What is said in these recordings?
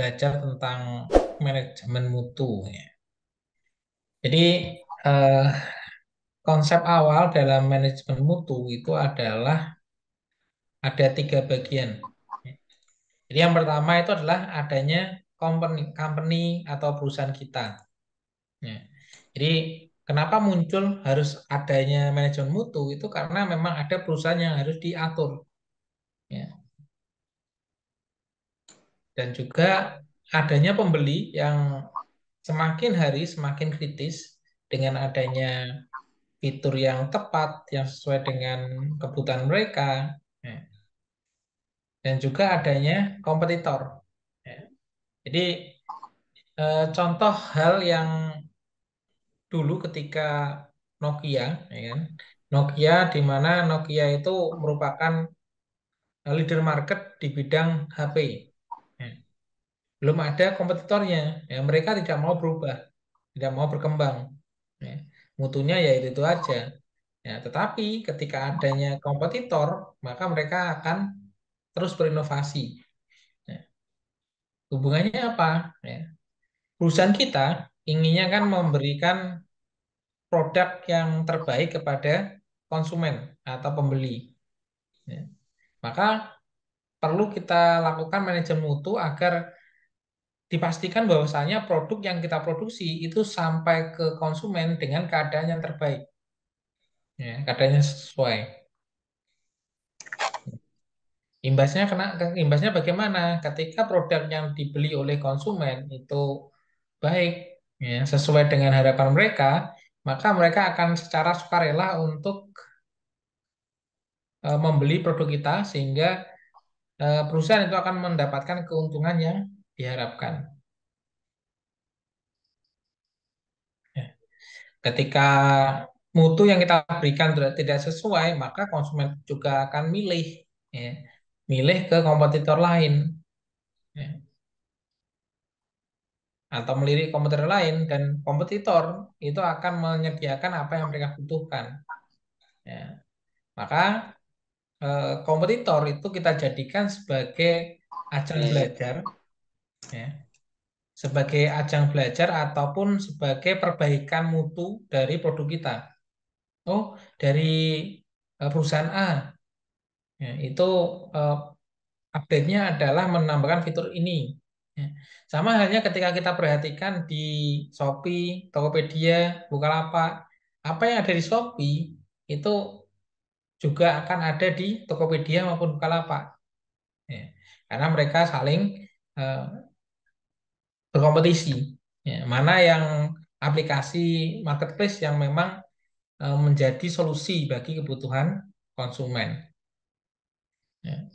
belajar tentang manajemen mutu ya. Jadi eh, konsep awal dalam manajemen mutu itu adalah ada 3 bagian. Jadi yang pertama itu adalah adanya company atau perusahaan kita. Ya. Jadi kenapa muncul harus adanya manajemen mutu itu karena memang ada perusahaan yang harus diatur. Ya. Dan juga adanya pembeli yang semakin hari semakin kritis dengan adanya fitur yang tepat, yang sesuai dengan kebutuhan mereka, ya. Dan juga adanya kompetitor. Ya. Jadi contoh hal yang dulu ketika Nokia, ya kan? Nokia di mana Nokia itu merupakan leader market di bidang HP. Ya. Belum ada kompetitornya, ya mereka tidak mau berubah, tidak mau berkembang. Ya. Mutunya ya itu aja. Ya, tetapi ketika adanya kompetitor, maka mereka akan terus berinovasi. Ya. Hubungannya apa? Ya. Perusahaan kita inginnya kan memberikan produk yang terbaik kepada konsumen atau pembeli. Ya. Maka perlu kita lakukan manajemen mutu agar dipastikan bahwasanya produk yang kita produksi itu sampai ke konsumen dengan keadaan yang terbaik, ya, keadaannya sesuai. Imbasnya bagaimana? Ketika produk yang dibeli oleh konsumen itu baik, ya, sesuai dengan harapan mereka, maka mereka akan secara sukarela untuk membeli produk kita sehingga perusahaan itu akan mendapatkan keuntungan yang diharapkan. Ya. Ketika mutu yang kita berikan tidak sesuai, maka konsumen juga akan milih, ya, milih ke kompetitor lain, ya, atau melirik kompetitor lain dan kompetitor itu akan menyediakan apa yang mereka butuhkan. Ya. Maka kompetitor itu kita jadikan sebagai ajang belajar, ya, sebagai ajang belajar ataupun sebagai perbaikan mutu dari produk kita. Oh, dari perusahaan A, ya, itu eh, update-nya adalah menambahkan fitur ini. Ya. Sama halnya ketika kita perhatikan di Shopee, Tokopedia, Bukalapak, apa yang ada di Shopee itu juga akan ada di Tokopedia maupun Bukalapak. Ya. Karena mereka saling eh, berkompetisi. Ya. Mana yang aplikasi marketplace yang memang menjadi solusi bagi kebutuhan konsumen. Ya.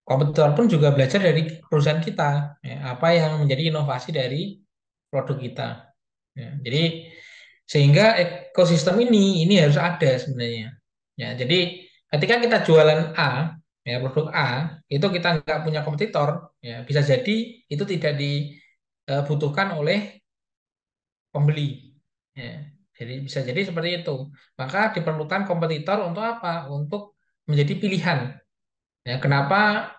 Kompetitor pun juga belajar dari perusahaan kita, ya, apa yang menjadi inovasi dari produk kita. Ya, jadi sehingga ekosistem ini harus ada sebenarnya. Ya, jadi ketika kita jualan A, ya produk A, itu kita nggak punya kompetitor, ya bisa jadi itu tidak dibutuhkan oleh pembeli. Ya, jadi bisa jadi seperti itu. Maka diperlukan kompetitor untuk apa? Untuk menjadi pilihan. Ya, kenapa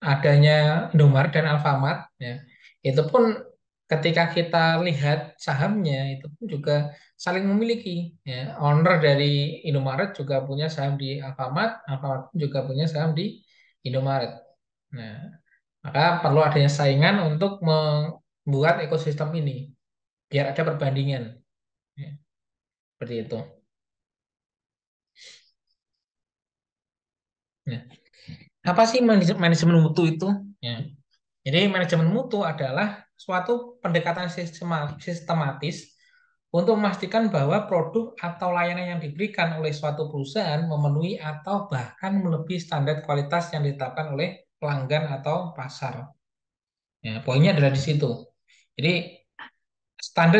adanya Indomaret dan Alfamart, ya itu pun ketika kita lihat sahamnya itu pun juga saling memiliki, ya owner dari Indomaret juga punya saham di Alfamart, Alfamart pun juga punya saham di Indomaret. Nah, maka perlu adanya saingan untuk membuat ekosistem ini biar ada perbandingan, ya, seperti itu. Nah, apa sih manajemen mutu itu? Ya. Jadi manajemen mutu adalah suatu pendekatan sistematis untuk memastikan bahwa produk atau layanan yang diberikan oleh suatu perusahaan memenuhi atau bahkan melebihi standar kualitas yang ditetapkan oleh pelanggan atau pasar. Ya, poinnya adalah di situ. Jadi standar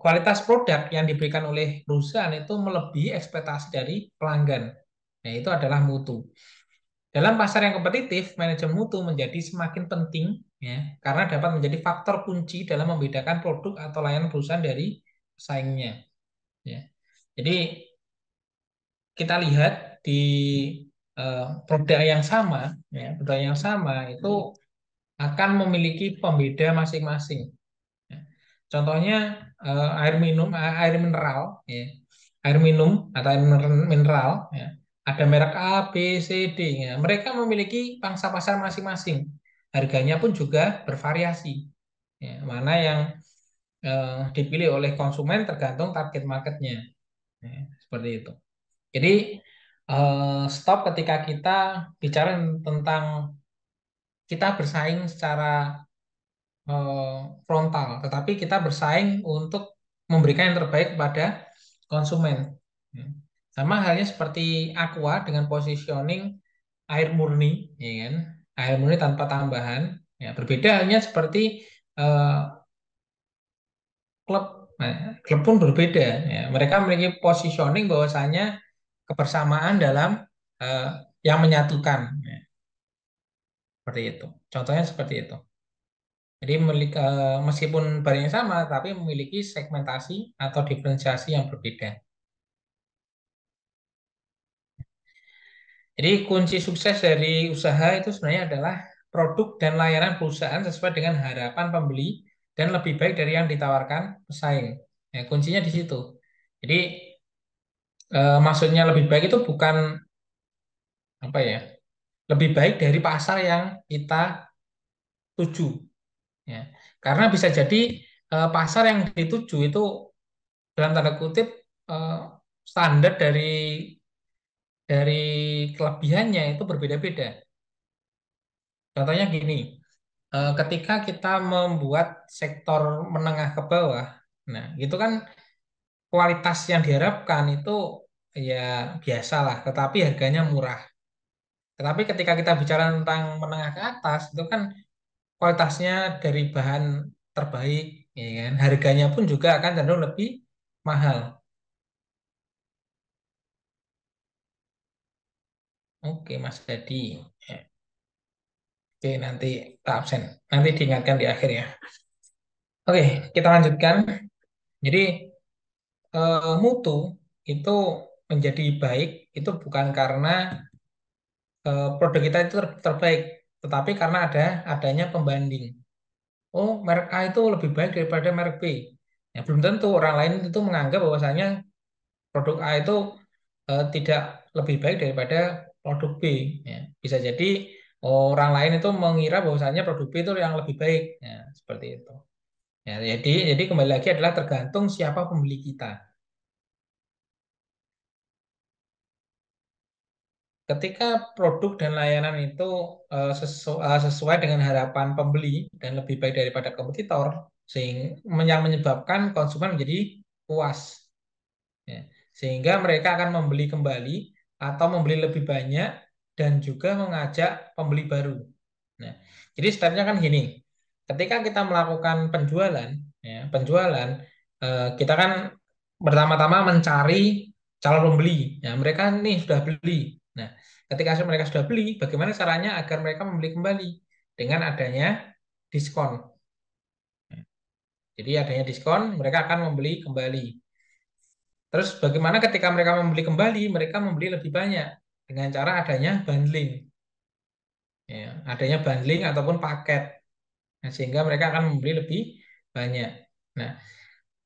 kualitas produk yang diberikan oleh perusahaan itu melebihi ekspektasi dari pelanggan. Nah, itu adalah mutu. Dalam pasar yang kompetitif, manajemen mutu menjadi semakin penting, ya, karena dapat menjadi faktor kunci dalam membedakan produk atau layanan perusahaan dari pesaingnya. Ya. Jadi kita lihat di produk yang sama, ya, produk yang sama itu akan memiliki pembeda masing-masing. Ya. Contohnya air minum, air mineral, ya. Air minum atau air mineral, ya. Ada merek A, B, C, D. Ya. Mereka memiliki pangsa pasar masing-masing. Harganya pun juga bervariasi. Ya. Mana yang dipilih oleh konsumen tergantung target marketnya. Ya. Seperti itu. Jadi stop ketika kita bicara tentang kita bersaing secara frontal, tetapi kita bersaing untuk memberikan yang terbaik kepada konsumen. Ya. Sama halnya seperti Aqua dengan positioning air murni, ya kan? Air murni tanpa tambahan. Ya, berbeda halnya seperti eh, klub. Nah, klub pun berbeda. Ya. Mereka memiliki positioning bahwasanya kebersamaan dalam eh, yang menyatukan. Ya, seperti itu. Contohnya seperti itu. Jadi meskipun barangnya sama, tapi memiliki segmentasi atau diferensiasi yang berbeda. Jadi kunci sukses dari usaha itu sebenarnya adalah produk dan layanan perusahaan sesuai dengan harapan pembeli dan lebih baik dari yang ditawarkan pesaing. Ya, kuncinya di situ. Jadi maksudnya lebih baik itu bukan apa ya, lebih baik dari pasar yang kita tuju. Ya. Karena bisa jadi pasar yang dituju itu dalam tanda kutip eh, standar dari kelebihannya itu berbeda-beda. Contohnya gini, ketika kita membuat sektor menengah ke bawah, nah itu kan kualitas yang diharapkan itu ya biasalah, tetapi harganya murah. Tetapi ketika kita bicara tentang menengah ke atas, itu kan kualitasnya dari bahan terbaik, ya kan? Harganya pun juga akan cenderung lebih mahal. Oke, Mas Dedi. Ya. Oke, nanti tak absen. Nanti diingatkan di akhir ya. Oke, kita lanjutkan. Jadi mutu itu menjadi baik itu bukan karena produk kita itu terbaik, tetapi karena adanya pembanding. Oh, merek A itu lebih baik daripada merek B. Ya, belum tentu orang lain itu menganggap bahwasanya produk A itu tidak lebih baik daripada produk B. Ya, bisa jadi orang lain itu mengira bahwasanya produk B itu yang lebih baik. Ya, seperti itu. Ya, jadi kembali lagi adalah tergantung siapa pembeli kita. Ketika produk dan layanan itu sesuai dengan harapan pembeli dan lebih baik daripada kompetitor, sehingga yang menyebabkan konsumen menjadi puas, ya. Sehingga mereka akan membeli kembali atau membeli lebih banyak dan juga mengajak pembeli baru. Nah, jadi stepnya kan gini, ketika kita melakukan penjualan, ya, penjualan kita kan pertama-tama mencari calon pembeli. Ya, mereka nih sudah beli. Nah, ketika mereka sudah beli, bagaimana caranya agar mereka membeli kembali dengan adanya diskon. Jadi adanya diskon, mereka akan membeli kembali. Terus bagaimana ketika mereka membeli kembali, mereka membeli lebih banyak dengan cara adanya bundling. Ya, adanya bundling ataupun paket. Nah, sehingga mereka akan membeli lebih banyak. Nah,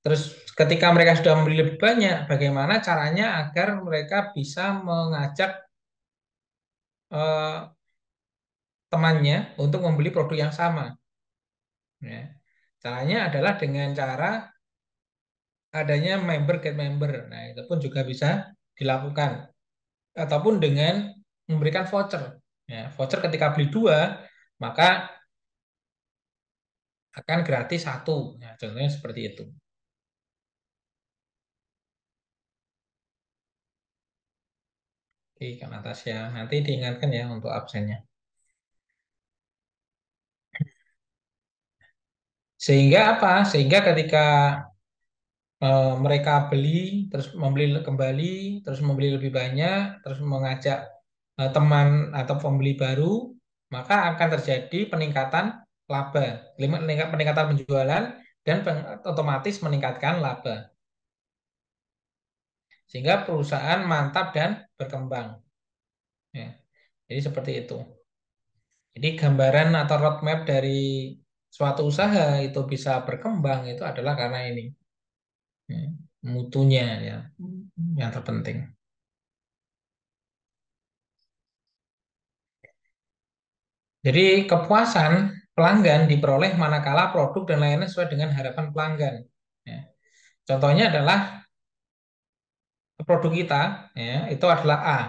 terus ketika mereka sudah membeli lebih banyak, bagaimana caranya agar mereka bisa mengajak eh, temannya untuk membeli produk yang sama. Ya. Caranya adalah dengan cara adanya member get member. Nah, itu pun juga bisa dilakukan. Ataupun dengan memberikan voucher. Ya, voucher ketika beli dua, maka akan gratis satu. Nah, contohnya seperti itu. Oke, Kak Natasha. Nanti diingatkan ya untuk absennya. Sehingga apa? Sehingga ketika mereka beli, terus membeli kembali, terus membeli lebih banyak, terus mengajak teman atau pembeli baru, maka akan terjadi peningkatan laba, peningkatan penjualan, dan otomatis meningkatkan laba. Sehingga perusahaan mantap dan berkembang. Ya. Jadi seperti itu. Jadi gambaran atau roadmap dari suatu usaha itu bisa berkembang itu adalah karena ini, ya, mutunya ya yang terpenting. Jadi kepuasan pelanggan diperoleh manakala produk dan layanan sesuai dengan harapan pelanggan. Ya. Contohnya adalah produk kita, ya, itu adalah A.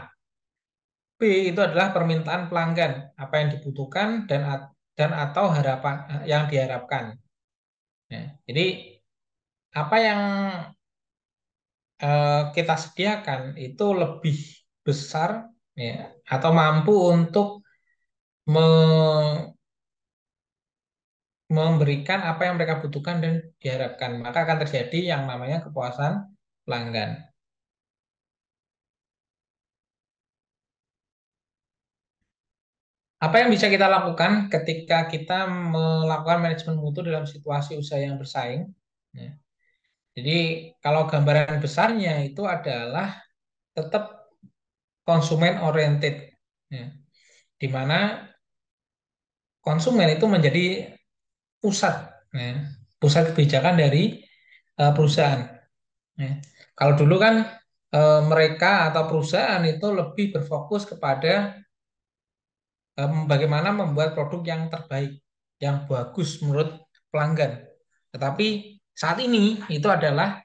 B itu adalah permintaan pelanggan, apa yang dibutuhkan dan atau harapan yang diharapkan. Ya. Jadi apa yang kita sediakan itu lebih besar, ya, atau mampu untuk me- memberikan apa yang mereka butuhkan dan diharapkan, maka akan terjadi yang namanya kepuasan pelanggan. Apa yang bisa kita lakukan ketika kita melakukan manajemen mutu dalam situasi usaha yang bersaing? Ya. Jadi kalau gambaran besarnya itu adalah tetap konsumen oriented, ya, di mana konsumen itu menjadi pusat, ya, pusat kebijakan dari perusahaan. Ya. Kalau dulu kan mereka atau perusahaan itu lebih berfokus kepada bagaimana membuat produk yang terbaik, yang bagus menurut pelanggan. Tetapi saat ini itu adalah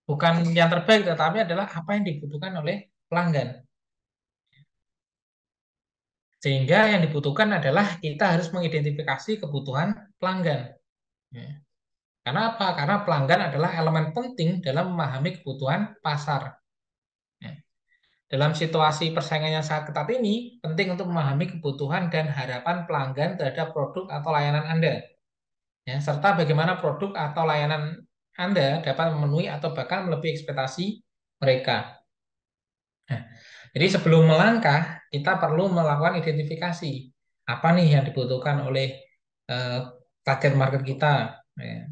bukan yang terbaik, tetapi adalah apa yang dibutuhkan oleh pelanggan. Sehingga yang dibutuhkan adalah kita harus mengidentifikasi kebutuhan pelanggan. Ya. Karena apa? Karena pelanggan adalah elemen penting dalam memahami kebutuhan pasar. Ya. Dalam situasi persaingan yang sangat ketat ini, penting untuk memahami kebutuhan dan harapan pelanggan terhadap produk atau layanan Anda. Ya, serta bagaimana produk atau layanan Anda dapat memenuhi atau bahkan melebihi ekspektasi mereka. Nah, jadi sebelum melangkah, kita perlu melakukan identifikasi apa nih yang dibutuhkan oleh eh, target market kita. Ya.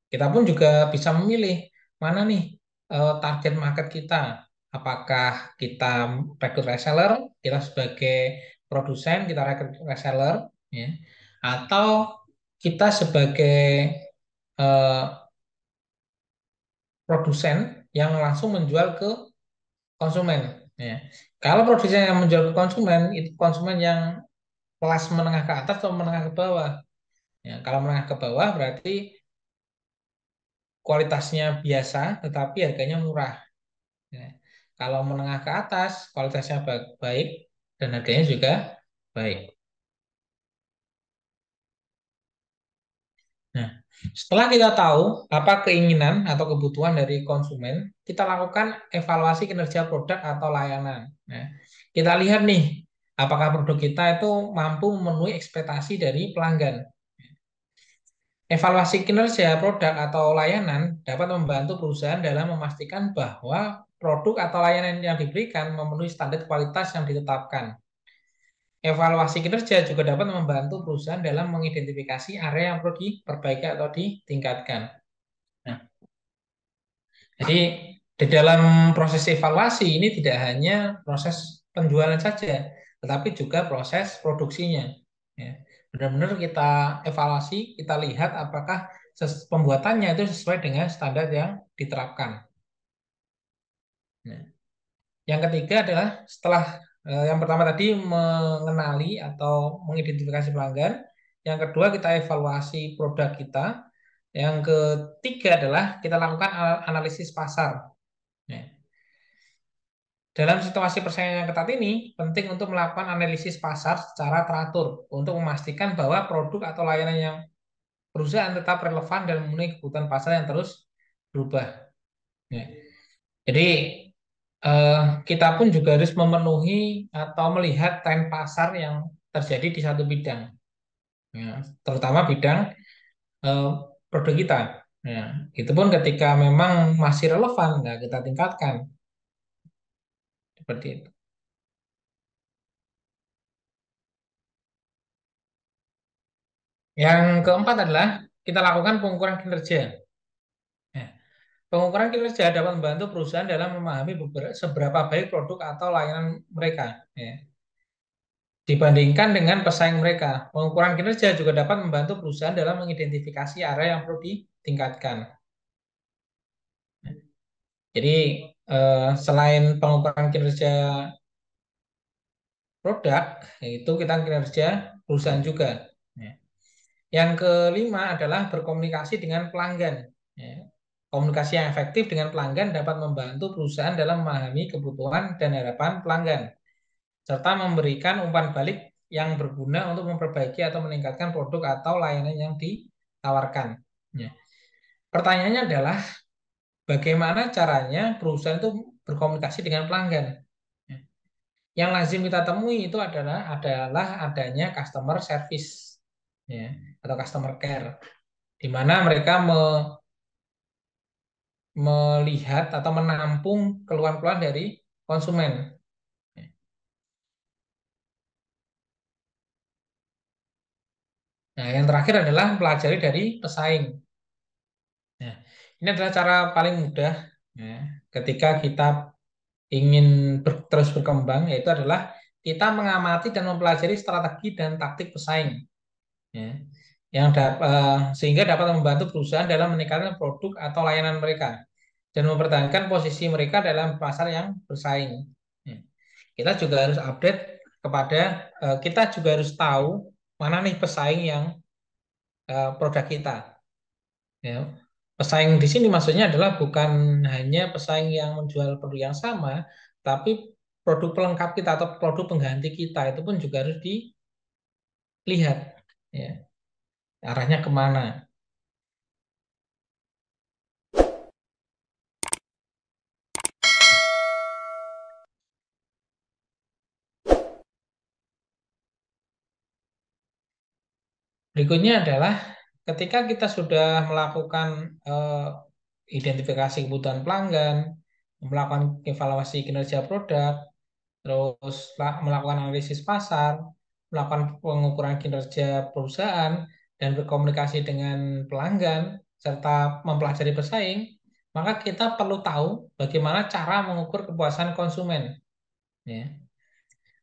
Kita pun juga bisa memilih mana nih target market kita. Apakah kita rekrut reseller, kita sebagai produsen kita rekrut reseller, ya, atau kita sebagai eh, produsen yang langsung menjual ke konsumen. Ya. Kalau produsen yang menjual ke konsumen, itu konsumen yang kelas menengah ke atas atau menengah ke bawah. Ya, kalau menengah ke bawah berarti kualitasnya biasa, tetapi harganya murah. Ya. Kalau menengah ke atas, kualitasnya baik dan harganya juga baik. Nah, setelah kita tahu apa keinginan atau kebutuhan dari konsumen, kita lakukan evaluasi kinerja produk atau layanan. Nah, kita lihat nih, apakah produk kita itu mampu memenuhi ekspektasi dari pelanggan. Evaluasi kinerja produk atau layanan dapat membantu perusahaan dalam memastikan bahwa produk atau layanan yang diberikan memenuhi standar kualitas yang ditetapkan. Evaluasi kinerja juga dapat membantu perusahaan dalam mengidentifikasi area yang perlu diperbaiki atau ditingkatkan. Nah, jadi di dalam proses evaluasi ini tidak hanya proses penjualan saja, tetapi juga proses produksinya. Ya. Benar-benar kita evaluasi, kita lihat apakah pembuatannya itu sesuai dengan standar yang diterapkan. Nah, yang ketiga adalah setelah yang pertama tadi mengenali atau mengidentifikasi pelanggan, yang kedua kita evaluasi produk kita, yang ketiga adalah kita lakukan analisis pasar. Ya. Dalam situasi persaingan yang ketat ini, penting untuk melakukan analisis pasar secara teratur untuk memastikan bahwa produk atau layanan yang perusahaan tetap relevan dan memenuhi kebutuhan pasar yang terus berubah. Ya. Jadi eh, kita pun juga harus memenuhi atau melihat tren pasar yang terjadi di satu bidang, ya, terutama bidang eh, produk kita. Ya, itu pun ketika memang masih relevan, nah kita tingkatkan seperti itu. Yang keempat adalah kita lakukan pengukuran kinerja. Ya, pengukuran kinerja dapat membantu perusahaan dalam memahami seberapa baik produk atau layanan mereka. Ya. dibandingkan dengan pesaing mereka. Pengukuran kinerja juga dapat membantu perusahaan dalam mengidentifikasi area yang perlu ditingkatkan. Jadi selain pengukuran kinerja produk, itu kita kinerja perusahaan juga. Ya. Yang kelima adalah berkomunikasi dengan pelanggan. Ya. Komunikasi yang efektif dengan pelanggan dapat membantu perusahaan dalam memahami kebutuhan dan harapan pelanggan, serta memberikan umpan balik yang berguna untuk memperbaiki atau meningkatkan produk atau layanan yang ditawarkan. Ya. Pertanyaannya adalah bagaimana caranya perusahaan itu berkomunikasi dengan pelanggan? Ya. Yang lazim kita temui itu adalah adanya customer service, ya, atau customer care, di mana mereka melihat atau menampung keluhan-keluhan dari konsumen. Nah, yang terakhir adalah pelajari dari pesaing. Nah, ini adalah cara paling mudah, ya, ketika kita ingin terus berkembang, yaitu adalah kita mengamati dan mempelajari strategi dan taktik pesaing, ya, sehingga dapat membantu perusahaan dalam meningkatkan produk atau layanan mereka dan mempertahankan posisi mereka dalam pasar yang bersaing. Ya. Kita juga harus update kita juga harus tahu mana nih pesaing yang produk kita. Ya. Pesaing di sini maksudnya adalah bukan hanya pesaing yang menjual produk yang sama, tapi produk pelengkap kita atau produk pengganti kita itu pun juga harus dilihat, ya, arahnya kemana. Berikutnya adalah ketika kita sudah melakukan identifikasi kebutuhan pelanggan, melakukan evaluasi kinerja produk, terus melakukan analisis pasar, melakukan pengukuran kinerja perusahaan, dan berkomunikasi dengan pelanggan, serta mempelajari pesaing, maka kita perlu tahu bagaimana cara mengukur kepuasan konsumen. Ya.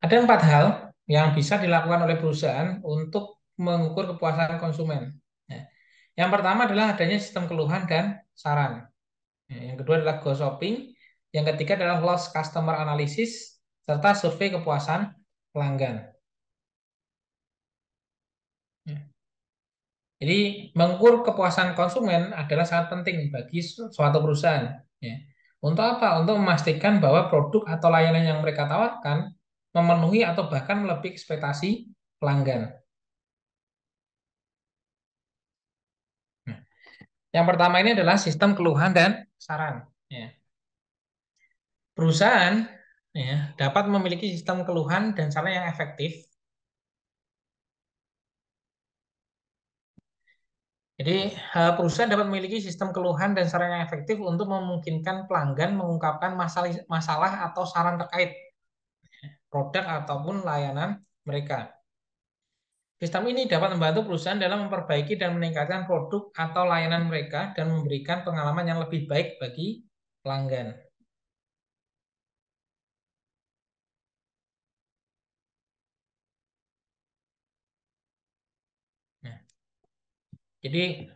Ada 4 hal yang bisa dilakukan oleh perusahaan untuk mengukur kepuasan konsumen. Ya. Yang pertama adalah adanya sistem keluhan dan saran. Ya, yang kedua adalah go shopping. Yang ketiga adalah loss customer analysis serta survei kepuasan pelanggan. Ya. Jadi mengukur kepuasan konsumen adalah sangat penting bagi suatu perusahaan. Ya. Untuk apa? Untuk memastikan bahwa produk atau layanan yang mereka tawarkan memenuhi atau bahkan melebihi ekspektasi pelanggan. Nah, yang pertama ini adalah sistem keluhan dan saran. Ya. Perusahaan, ya, dapat memiliki sistem keluhan dan saran yang efektif. Jadi, perusahaan dapat memiliki sistem keluhan dan saran yang efektif untuk memungkinkan pelanggan mengungkapkan masalah, masalah atau saran terkait produk ataupun layanan mereka. Sistem ini dapat membantu perusahaan dalam memperbaiki dan meningkatkan produk atau layanan mereka dan memberikan pengalaman yang lebih baik bagi pelanggan. Nah, jadi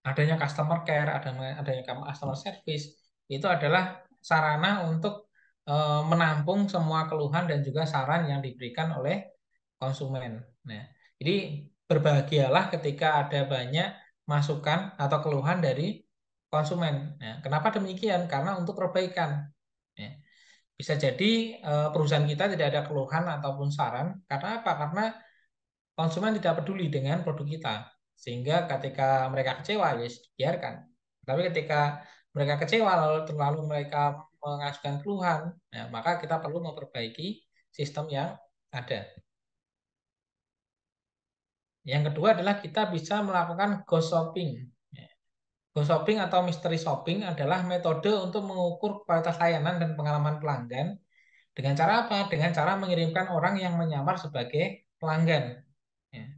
adanya customer care, adanya customer service itu adalah sarana untuk menampung semua keluhan dan juga saran yang diberikan oleh konsumen. Nah, jadi berbahagialah ketika ada banyak masukan atau keluhan dari konsumen. Nah, kenapa demikian? Karena untuk perbaikan. Ya. Bisa jadi perusahaan kita tidak ada keluhan ataupun saran. Karena apa? Karena konsumen tidak peduli dengan produk kita. Sehingga ketika mereka kecewa, ya biarkan. Tapi ketika mereka kecewa lalu mereka mengajukan keluhan, nah, maka kita perlu memperbaiki sistem yang ada. Yang kedua adalah kita bisa melakukan ghost shopping. Ghost shopping atau mystery shopping adalah metode untuk mengukur kualitas layanan dan pengalaman pelanggan dengan cara apa? Dengan cara mengirimkan orang yang menyamar sebagai pelanggan. Ya.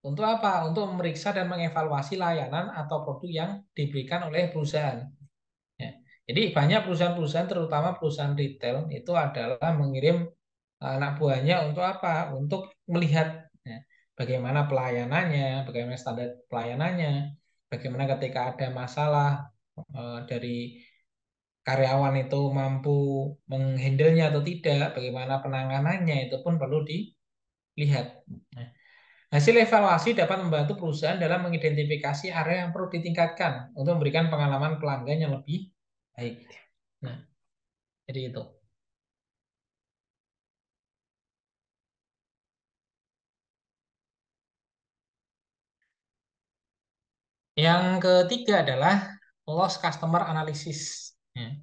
Untuk apa? Untuk memeriksa dan mengevaluasi layanan atau produk yang diberikan oleh perusahaan. Ya. Jadi banyak perusahaan-perusahaan, terutama perusahaan retail, itu adalah mengirim anak buahnya untuk apa? Untuk melihat ya, bagaimana pelayanannya, bagaimana standar pelayanannya, bagaimana ketika ada masalah dari karyawan itu mampu menghandlenya atau tidak, bagaimana penanganannya itu pun perlu dilihat. Nah, hasil evaluasi dapat membantu perusahaan dalam mengidentifikasi area yang perlu ditingkatkan untuk memberikan pengalaman pelanggan yang lebih baik. Nah, jadi itu. Yang ketiga adalah loss customer analysis. Ya.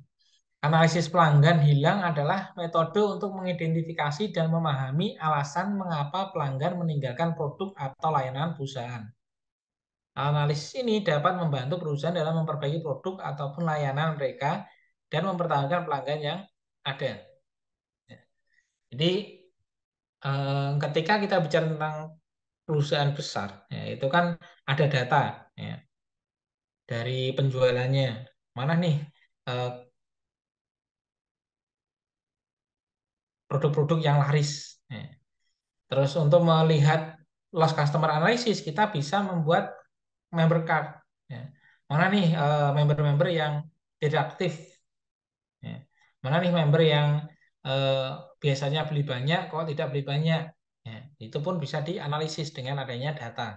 Analisis pelanggan hilang adalah metode untuk mengidentifikasi dan memahami alasan mengapa pelanggan meninggalkan produk atau layanan perusahaan. Analisis ini dapat membantu perusahaan dalam memperbaiki produk ataupun layanan mereka dan mempertahankan pelanggan yang ada. Ya. Jadi ketika kita bicara tentang perusahaan besar, ya, itu kan ada data ya, dari penjualannya. Mana nih eh, produk-produk yang laris. Ya. Terus untuk melihat loss customer analysis, kita bisa membuat member card. Ya. Mana nih member-member yang tidak aktif? Ya. Mana nih member yang eh, biasanya beli banyak, kok tidak beli banyak? Ya. Itu pun bisa dianalisis dengan adanya data.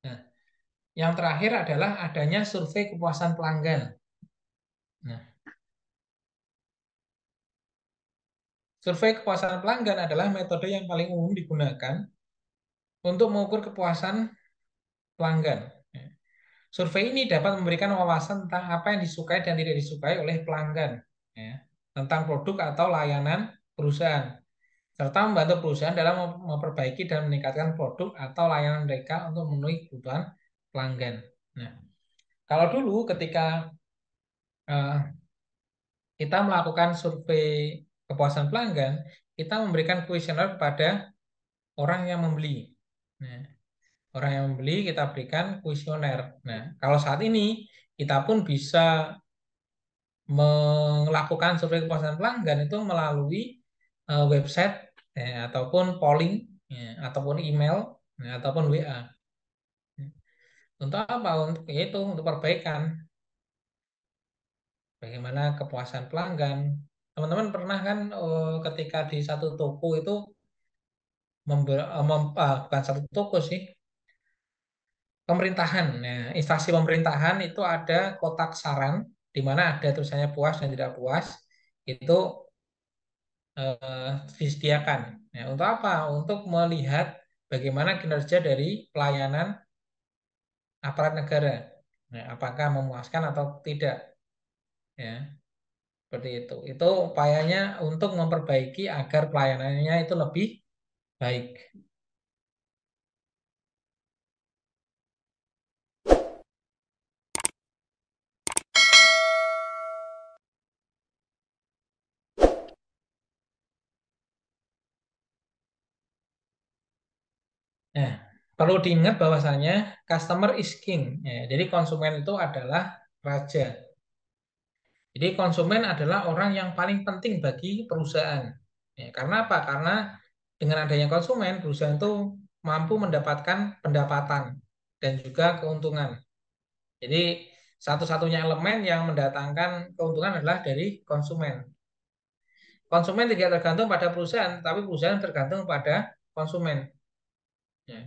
Nah, yang terakhir adalah adanya survei kepuasan pelanggan. Nah, survei kepuasan pelanggan adalah metode yang paling umum digunakan untuk mengukur kepuasan pelanggan. Ya. Survei ini dapat memberikan wawasan tentang apa yang disukai dan tidak disukai oleh pelanggan, ya, tentang produk atau layanan perusahaan, serta membantu perusahaan dalam memperbaiki dan meningkatkan produk atau layanan mereka untuk memenuhi kebutuhan pelanggan. Nah, kalau dulu ketika eh, kita melakukan survei kepuasan pelanggan, kita memberikan kuesioner kepada orang yang membeli. Nah, orang yang membeli kita berikan kuesioner. Nah, kalau saat ini kita pun bisa melakukan survei kepuasan pelanggan itu melalui website ataupun polling ya, ataupun email ya, ataupun WA. Untuk apa? Untuk itu untuk perbaikan bagaimana kepuasan pelanggan. Teman-teman pernah kan ketika di satu toko itu bukan satu toko sih, pemerintahan. Nah, instansi pemerintahan itu ada kotak saran di mana ada tulisannya puas dan tidak puas. Itu disediakan. Ya, untuk apa? Untuk melihat bagaimana kinerja dari pelayanan aparat negara. Nah, apakah memuaskan atau tidak? Ya, seperti itu. Itu upayanya untuk memperbaiki agar pelayanannya itu lebih baik. Nah, perlu diingat bahwasanya customer is king. Ya, jadi konsumen itu adalah raja. Jadi konsumen adalah orang yang paling penting bagi perusahaan. Ya, karena apa? Karena dengan adanya konsumen, perusahaan itu mampu mendapatkan pendapatan dan juga keuntungan. Jadi satu-satunya elemen yang mendatangkan keuntungan adalah dari konsumen. Konsumen tidak tergantung pada perusahaan, tapi perusahaan tergantung pada konsumen. Ya.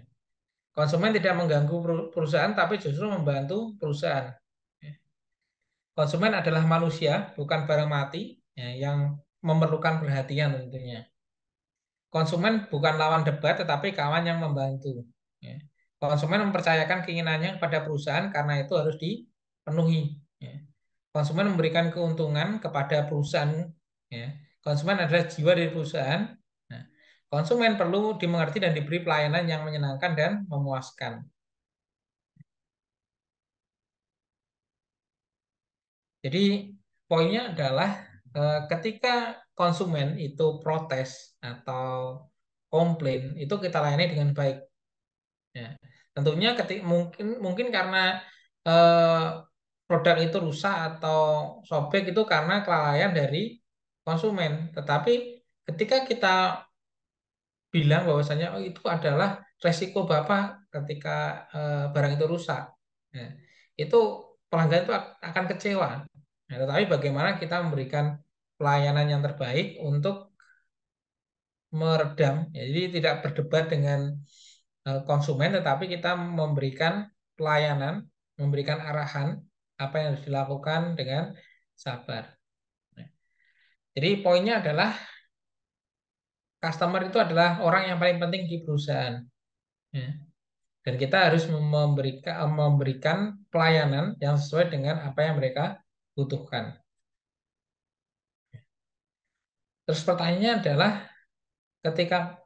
Konsumen tidak mengganggu perusahaan, tapi justru membantu perusahaan. Ya. Konsumen adalah manusia, bukan barang mati, ya, yang memerlukan perhatian tentunya. Konsumen bukan lawan debat, tetapi kawan yang membantu. Ya. Konsumen mempercayakan keinginannya kepada perusahaan karena itu harus dipenuhi. Ya. Konsumen memberikan keuntungan kepada perusahaan. Ya. Konsumen adalah jiwa dari perusahaan. Nah, konsumen perlu dimengerti dan diberi pelayanan yang menyenangkan dan memuaskan. Jadi poinnya adalah ketika konsumen itu protes atau komplain, itu kita layani dengan baik. Ya. Tentunya mungkin mungkin karena eh, produk itu rusak atau sobek itu karena kelalaian dari konsumen. Tetapi ketika kita bilang bahwasanya oh itu adalah resiko Bapak ketika barang itu rusak. Nah, itu pelanggan itu akan kecewa. Nah, tetapi bagaimana kita memberikan pelayanan yang terbaik untuk meredam, ya, jadi tidak berdebat dengan konsumen, tetapi kita memberikan pelayanan, memberikan arahan apa yang harus dilakukan dengan sabar. Nah, jadi poinnya adalah customer itu adalah orang yang paling penting di perusahaan. Ya. Dan kita harus memberikan pelayanan yang sesuai dengan apa yang mereka butuhkan. Terus pertanyaannya adalah ketika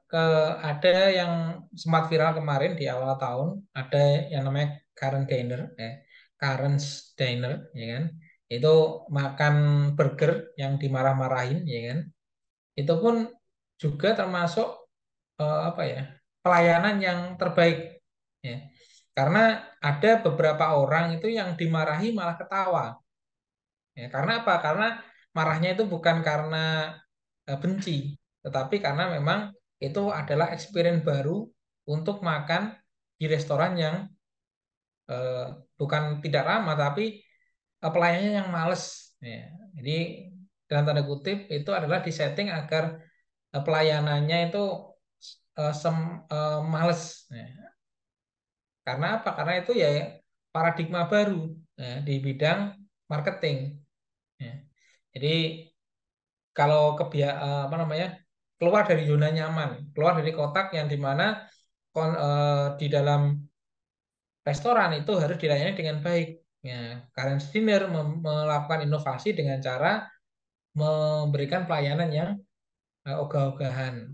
ada yang sempat viral kemarin di awal tahun, ada yang namanya Karen Diner, Karen Diner, ya kan? Itu makan burger yang dimarah-marahin, ya kan? Itu pun juga termasuk apa ya, pelayanan yang terbaik, ya. Karena ada beberapa orang itu yang dimarahi malah ketawa. Ya, karena apa? Karena marahnya itu bukan karena benci, tetapi karena memang itu adalah experience baru untuk makan di restoran yang eh, bukan tidak ramah, tapi pelayannya yang males. Ya. Jadi dalam tanda kutip itu adalah disetting agar pelayanannya itu males. Ya. Karena apa? Karena itu ya paradigma baru, ya, di bidang marketing. Ya. Jadi kalau apa namanya, keluar dari zona nyaman, keluar dari kotak yang dimana di dalam restoran itu harus dilayani dengan baik. Ya, Karen Stiner melakukan inovasi dengan cara memberikan pelayanan yang ogah-ogahan.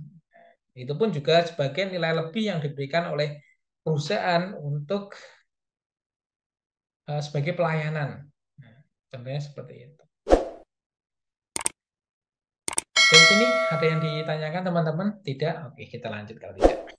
Itu pun juga sebagai nilai lebih yang diberikan oleh perusahaan untuk sebagai pelayanan. Nah, contohnya seperti itu. Dari sini ada yang ditanyakan teman-teman? Tidak? Oke, kita lanjut kalau tidak.